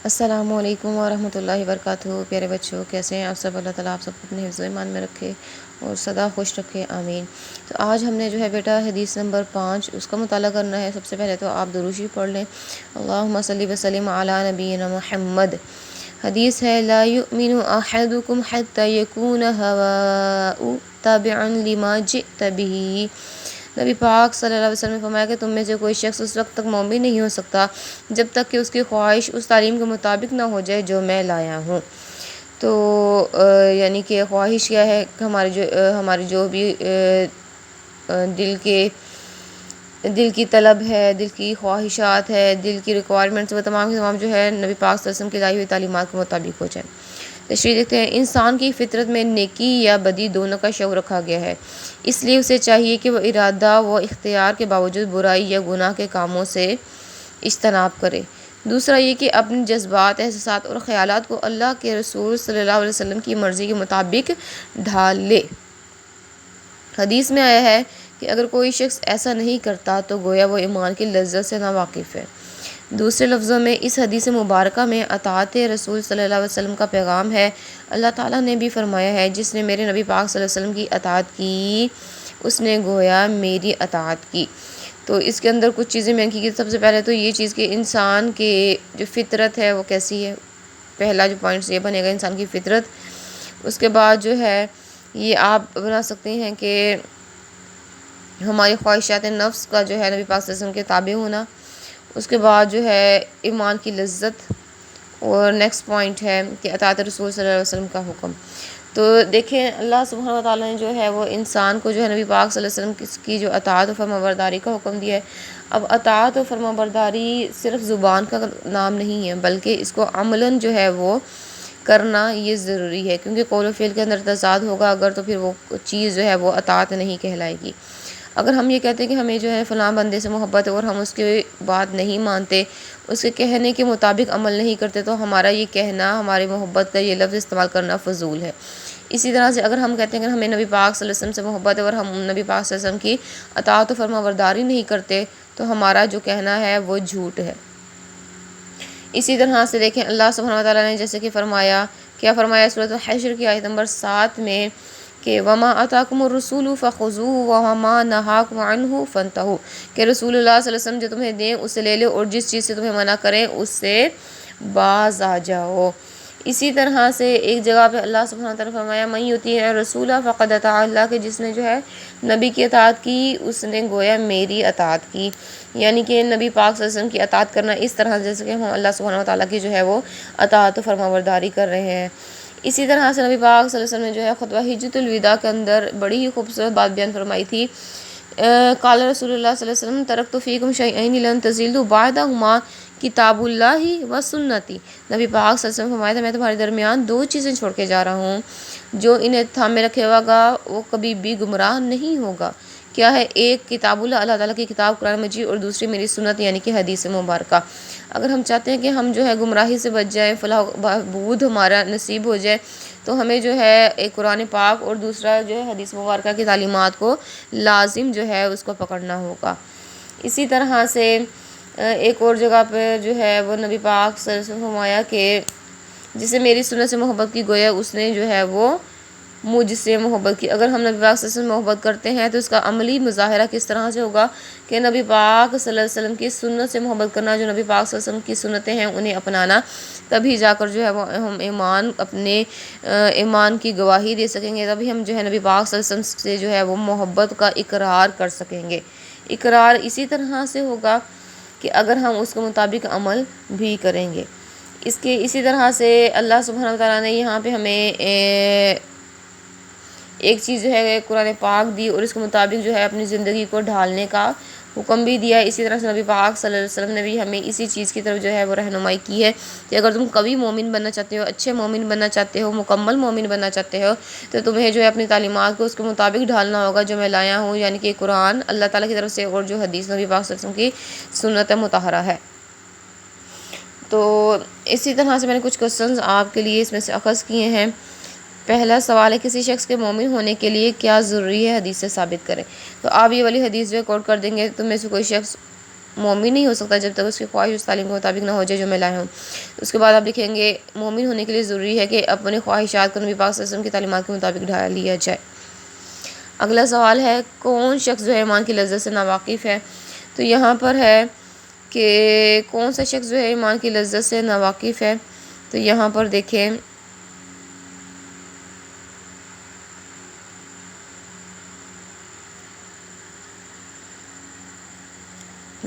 السلام علیکم ورحمۃ اللہ وبرکاتہ۔ پیارے بچوں، کیسے ہیں آپ سب؟ اللہ تعالیٰ آپ سب کو اپنے حفظ و ایمان میں رکھے اور سدا خوش رکھے، آمین۔ تو آج ہم نے جو ہے بیٹا حدیث نمبر 5 اس کا مطالعہ کرنا ہے۔ سب سے پہلے تو آپ درود شریف پڑھ لیں، اللہم صلی وسلم علی نبینا محمد۔ حدیث ہے، لا یؤمن احدکم حتی یکون ہواؤ تابعا لما جئت بہ۔ نبی پاک صلی اللہ علیہ وسلم نے فرمایا کہ تم میں سے کوئی شخص اس وقت تک مومن نہیں ہو سکتا جب تک کہ اس کی خواہش اس تعلیم کے مطابق نہ ہو جائے جو میں لایا ہوں۔ تو یعنی کہ خواہش کیا ہے؟ ہماری جو بھی دل کی طلب ہے، دل کی خواہشات ہے، دل کی ریکوائرمنٹس، وہ تمام کے تمام جو ہے نبی پاک صلی اللہ علیہ وسلم کی لائی ہوئی تعلیمات کے مطابق ہو جائیں۔ تشریح دیکھتے ہیں، انسان کی فطرت میں نیکی یا بدی دونوں کا شعور رکھا گیا ہے، اس لیے اسے چاہیے کہ وہ ارادہ و اختیار کے باوجود برائی یا گناہ کے کاموں سے اجتناب کرے۔ دوسرا یہ کہ اپنے جذبات، احساسات اور خیالات کو اللہ کے رسول صلی اللہ علیہ وسلم کی مرضی کے مطابق ڈھال لے۔ حدیث میں آیا ہے کہ اگر کوئی شخص ایسا نہیں کرتا تو گویا وہ ایمان کی لذت سے ناواقف ہے۔ دوسرے لفظوں میں اس حدیث مبارکہ میں اطاعت رسول صلی اللہ علیہ وسلم کا پیغام ہے۔ اللہ تعالیٰ نے بھی فرمایا ہے، جس نے میرے نبی پاک صلی اللہ علیہ وسلم کی اطاعت کی اس نے گویا میری اطاعت کی۔ تو اس کے اندر کچھ چیزیں میں کی، سب سے پہلے تو یہ چیز کہ انسان کے جو فطرت ہے وہ کیسی ہے۔ پہلا جو پوائنٹس یہ بنے گا انسان کی فطرت۔ اس کے بعد جو ہے یہ آپ بنا سکتے ہیں کہ ہماری خواہشات نفس کا جو ہے نبی پاک صلی اللہ علیہ وسلم کے تابع ہونا۔ اس کے بعد جو ہے ایمان کی لذت، اور نیکسٹ پوائنٹ ہے کہ اطاعت رسول صلی اللہ علیہ وسلم کا حکم۔ تو دیکھیں، اللہ سبحانہ وتعالیٰ نے جو ہے وہ انسان کو جو ہے نبی پاک صلی اللہ علیہ وسلم کی جو اطاعت و فرما برداری کا حکم دیا ہے۔ اب اطاعت و فرما برداری صرف زبان کا نام نہیں ہے، بلکہ اس کو عملاً جو ہے وہ کرنا یہ ضروری ہے، کیونکہ قول و فعل کے اندر تضاد ہوگا اگر، تو پھر وہ چیز جو ہے وہ اطاعت نہیں کہلائے گی۔ اگر ہم یہ کہتے ہیں کہ ہمیں جو ہے فلاں بندے سے محبت ہے اور ہم اس کی بات نہیں مانتے، اس کے کہنے کے مطابق عمل نہیں کرتے، تو ہمارا یہ کہنا، ہماری محبت کا یہ لفظ استعمال کرنا فضول ہے۔ اسی طرح سے اگر ہم کہتے ہیں کہ ہمیں نبی پاک صلی اللہ علیہ وسلم سے محبت ہے اور ہم نبی پاک صلی اللہ علیہ وسلم کی اطاعت و فرما برداری نہیں کرتے، تو ہمارا جو کہنا ہے وہ جھوٹ ہے۔ اسی طرح سے دیکھیں، اللہ سبحانہ وتعالیٰ نے جیسے کہ کیا فرمایا سورۃ الحشر کی آیت نمبر 7 میں کہ وَمَا آتَاكُمُ الرَّسُولُ فَخُذُوهُ وَمَا نَهَاكُمْ عَنْهُ فَانْتَهُوا، کہ رسول اللہ صلی اللہ علیہ وسلم جو تمہیں دیں اسے لے لو، اور جس چیز سے تمہیں منع کریں اس سے باز آ جاؤ۔ اسی طرح سے ایک جگہ پہ اللہ سبحانہ وتعالیٰ نے فرمایا مَن یُطِیعِ الرَّسُولَ فَقَدْ أَطَاعَ اللَّهَ، کہ جس نے جو ہے نبی کی اطاعت کی اس نے گویا میری اطاعت کی۔ یعنی کہ نبی پاک صلی اللہ علیہ وسلم کی اطاعت کرنا اس طرح جیسے کہ ہم اللہ سبحانہ وتعالیٰ کی جو ہے وہ اطاعت و فرما برداری کر رہے ہیں۔ اسی طرح سے نبی پاک صلی اللہ علیہ وسلم نے جو ہے خطبہ حجۃ الوداع کے اندر بڑی ہی خوبصورت بات بیان فرمائی تھی۔ قال رسول اللہ صلی اللہ علیہ وسلم ترکت فیکم شیئین لن تضلوا بعدہما کتاب اللہ و سنتی۔ نبی پاک صلی اللہ علیہ وسلم فرمایا تھا، میں تمہارے درمیان 2 چیزیں چھوڑ کے جا رہا ہوں، جو انہیں تھامے رکھے گا وہ کبھی بھی گمراہ نہیں ہوگا۔ کیا ہے؟ ایک کتاب اللہ، اللہ تعالیٰ کی کتاب قرآن مجید، اور دوسری میری سنت یعنی کہ حدیث مبارکہ۔ اگر ہم چاہتے ہیں کہ ہم جو ہے گمراہی سے بچ جائیں، فلاح بہبود ہمارا نصیب ہو جائے، تو ہمیں جو ہے ایک قرآن پاک اور دوسرا جو ہے حدیث مبارکہ کی تعلیمات کو لازم جو ہے اس کو پکڑنا ہوگا۔ اسی طرح سے ایک اور جگہ پہ جو ہے وہ نبی پاک صلی اللہ علیہ وسلم فرمایا کہ جسے میری سنت سے محبت کی گویا اس نے جو ہے وہ مجھ سے محبت کی۔ اگر ہم نبی پاک صلی اللہ علیہ وسلم سے محبت کرتے ہیں تو اس کا عملی مظاہرہ کس طرح سے ہوگا کہ نبی پاک صلی اللہ علیہ وسلم کی سنت سے محبت کرنا، جو نبی پاک صلی اللہ علیہ وسلم کی سنتیں ہیں انہیں اپنانا، تبھی جا کر جو ہے وہ ہم اپنے ایمان کی گواہی دے سکیں گے، تبھی ہم جو ہے نبی پاک صلی اللہ علیہ وسلم سے جو ہے وہ محبت کا اقرار کر سکیں گے۔ اقرار اسی طرح سے ہوگا کہ اگر ہم اس کے مطابق عمل بھی کریں گے۔ اسی طرح سے اللہ سبحانہ وتعالیٰ نے یہاں پہ ہمیں ایک چیز جو ہے قرآن پاک دی اور اس کے مطابق جو ہے اپنی زندگی کو ڈھالنے کا حکم بھی دیا ہے۔ اسی طرح سے نبی پاک صلی اللہ علیہ وسلم نے بھی ہمیں اسی چیز کی طرف جو ہے وہ رہنمائی کی ہے کہ اگر تم قوی مومن بننا چاہتے ہو، اچھے مومن بننا چاہتے ہو، مکمل مومن بننا چاہتے ہو، تو تمہیں جو ہے اپنی تعلیمات کو اس کے مطابق ڈھالنا ہوگا جو میں لایا ہوں، یعنی کہ قرآن اللہ تعالیٰ کی طرف سے اور جو حدیث نبی پاک صلی اللہ علیہ وسلم کی سنت مطہرہ ہے۔ تو اسی طرح سے میں نے کچھ کوسچنز آپ کے لیے اس میں سے اخذ کیے ہیں۔ پہلا سوال ہے، کسی شخص کے مومن ہونے کے لیے کیا ضروری ہے؟ حدیث سے ثابت کریں۔ تو آپ یہ والی حدیث جو کوٹ کر دیں گے، تم میں سے کوئی شخص مومن نہیں ہو سکتا جب تک اس کی خواہش اس تعلیم کے مطابق نہ ہو جائے جو میں لایا ہوں۔ اس کے بعد آپ لکھیں گے مومن ہونے کے لیے ضروری ہے کہ اپنی خواہشات کو نبی پاک صلی اللہ علیہ وسلم کی تعلیمات کے مطابق ڈھال لیا جائے۔ اگلا سوال ہے کون شخص جو ہے ایمان کی لذت سے ناواقف ہے؟ تو یہاں پر ہے کہ کون سا شخص جو ہے ایمان کی لذت سے ناواقف ہے؟ تو یہاں پر دیکھیں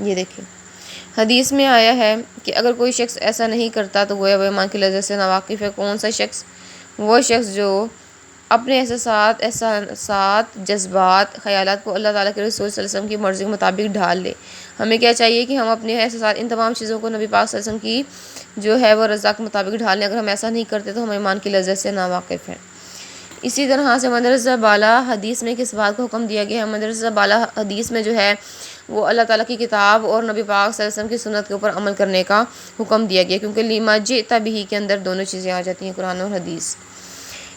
یہ دیکھیں حدیث میں آیا ہے کہ اگر کوئی شخص ایسا نہیں کرتا تو گویا وہ ایمان کی لذت سے ناواقف ہے۔ کون سا شخص؟ وہ شخص جو اپنے احساسات، جذبات، خیالات کو اللہ تعالیٰ کے رسول صلی اللہ علیہ وسلم کی مرضی کے مطابق ڈھال لے۔ ہمیں کیا چاہیے کہ ہم اپنے احساسات، ان تمام چیزوں کو نبی پاک صلی اللہ علیہ وسلم کی جو ہے وہ رضا کے مطابق ڈھال لیں۔ اگر ہم ایسا نہیں کرتے تو ہم ایمان کی لذت سے ناواقف ہیں۔ اسی طرح سے مدرسہ بالا حدیث میں کس بات کو حکم دیا گیا ہے؟ مدرسہ بالا حدیث میں جو ہے وہ اللہ تعالیٰ کی کتاب اور نبی پاک صلی اللہ علیہ وسلم کی سنت کے اوپر عمل کرنے کا حکم دیا گیا، کیونکہ لما جئت بہ کے اندر دونوں چیزیں آ جاتی ہیں، قرآن اور حدیث۔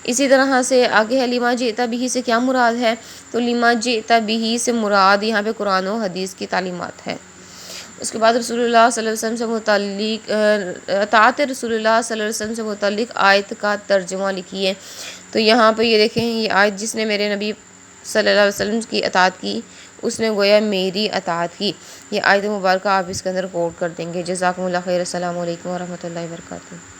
اسی طرح سے آگے ہے لما جئت بہ سے کیا مراد ہے؟ تو لما جئت بہ سے مراد یہاں پہ قرآن و حدیث کی تعلیمات ہے۔ اس کے بعد رسول اللہ صلی اللہ علیہ وسلم سے متعلق اطاعت رسول اللہ صلی اللہ علیہ وسلم سے متعلق آیت کا ترجمہ لکھیے۔ تو یہاں پہ یہ دیکھیں یہ آیت جس نے میرے نبی صلی اللہ علیہ وسلم کی اطاعت کی اس نے گویا میری اطاعت کی۔ یہ آیت مبارکہ آپ اس کے اندر کوٹ کر دیں گے۔ جزاکم اللہ خیر۔ السلام علیکم ورحمۃ اللہ وبرکاتہ۔